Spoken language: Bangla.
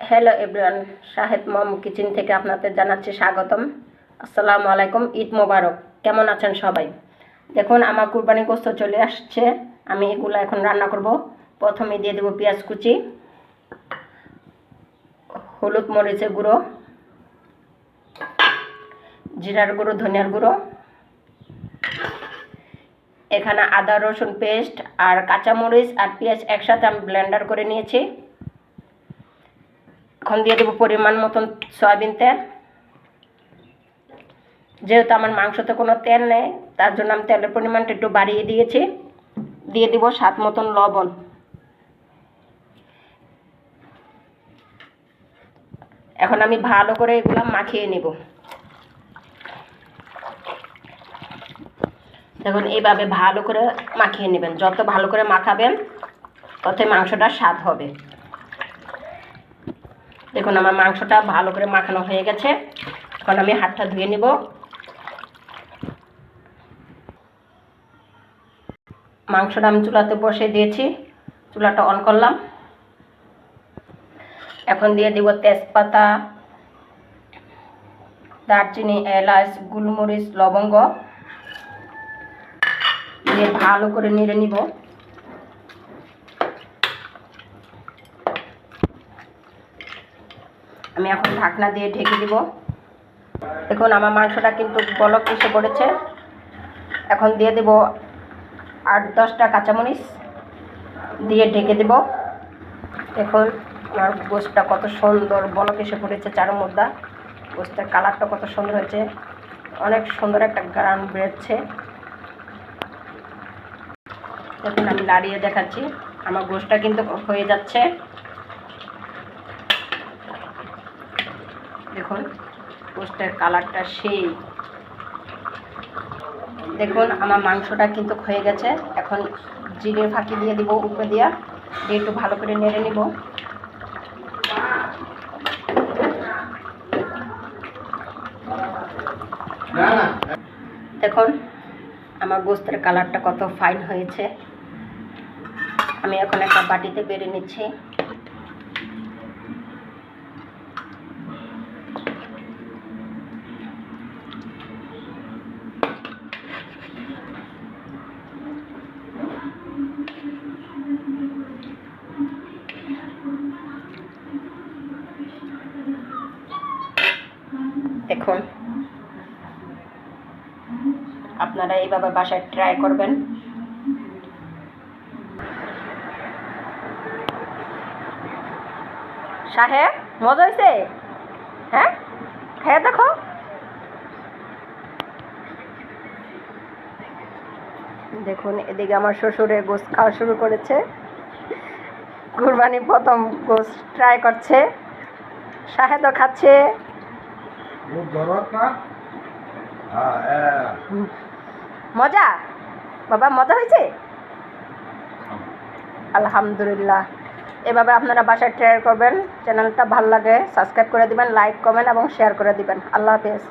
Hello everyone, Shahed mom kitchen থেকে আপনাদের জানাচ্ছি স্বাগতম। আসসালামু আলাইকুম, ঈদ মোবারক। কেমন আছেন সবাই? দেখুন, আমার কুরবানি গোশত চলে আসছে। আমি এগুলো এখন রান্না করব। প্রথমে দিয়ে দেব পেঁয়াজ কুচি, হলুদ মরিচের গুঁড়ো, জিরার গুঁড়ো, ধনিয়ার গুঁড়ো, এখানে আদা রসুন পেস্ট আর কাঁচামরিচ আর পেঁয়াজ একসাথে আমি ব্লেন্ডার করে নিয়েছি। এখন দিয়ে দেবো পরিমাণ মতন সয়াবিন তেল। যেহেতু আমার মাংসতে কোনো তেল নেই, তার জন্য আমি তেলের পরিমাণটা একটু বাড়িয়ে দিয়েছি। দিয়ে দিব স্বাদ মতন লবণ। এখন আমি ভালো করে এগুলো মাখিয়ে নেব। দেখুন, এইভাবে ভালো করে মাখিয়ে নেবেন। যত ভালো করে মাখাবেন ততই মাংসটা স্বাদ হবে। দেখুন, আমার মাংসটা ভালো করে মাখানো হয়ে গেছে। এখন আমি হাতটা ধুয়ে নেব। মাংসটা আমি চুলাতে বসিয়ে দিয়েছি, চুলাটা অন করলাম। এখন দিয়ে দিব তেজপাতা, দারচিনি, এলাচ, গোলমরিচ, লবঙ্গ দিয়ে ভালো করে নেড়ে নিব। আমি এখন ঢাকনা দিয়ে ঢেকে দিব। দেখুন, আমার মাংসটা কিন্তু বলক এসে পড়েছে। এখন দিয়ে দেব 8-10টা কাঁচামরিচ দিয়ে ঢেকে দেব। দেখুন, আমার গোশতটা কত সুন্দর বলক এসে পড়েছে। চারমুদ্দা গোশতের কালারটা কত সুন্দর হয়েছে, অনেক সুন্দর একটা গ্রান বেরোচ্ছে। দেখুন, আমি লাড়িয়ে দেখাচ্ছি, আমার গোশতটা কিন্তু হয়ে যাচ্ছে। দেখুন, গোশতের কালারটা সেই। দেখুন, আমার মাংসটা কিন্তু হয়ে গেছে। এখন জিরে ফাঁকি দিয়ে দিব উপরে দিয়ে একটু ভালো করে নেড়ে নিব। দেখুন, আমার গোশতের কালারটা কত ফাইন হয়েছে। আমি এখন একটা বাটিতে বেড়ে নিচ্ছি। দেখুন, আপনারা এইভাবে বাসায় ট্রাই করবেন। সাহেব, মজা হয়েছে? হ্যাঁ, খেয়ে দেখো। দেখুন, এদিকে আমার শ্বশুরে গোশত খাওয়া শুরু করেছে। কুরবানি প্রথম গোশত ট্রাই করছে। শাহেদও খাচ্ছে। মজা বাবা, মজা হয়েছে? আলহামদুলিল্লাহ। এভাবে আপনারা বাসায় ট্রাই করবেন। চ্যানেলটা ভালো লাগে সাবস্ক্রাইব করে দিবেন, লাইক, কমেন্ট এবং শেয়ার করে দিবেন। আল্লাহ হাফেজ।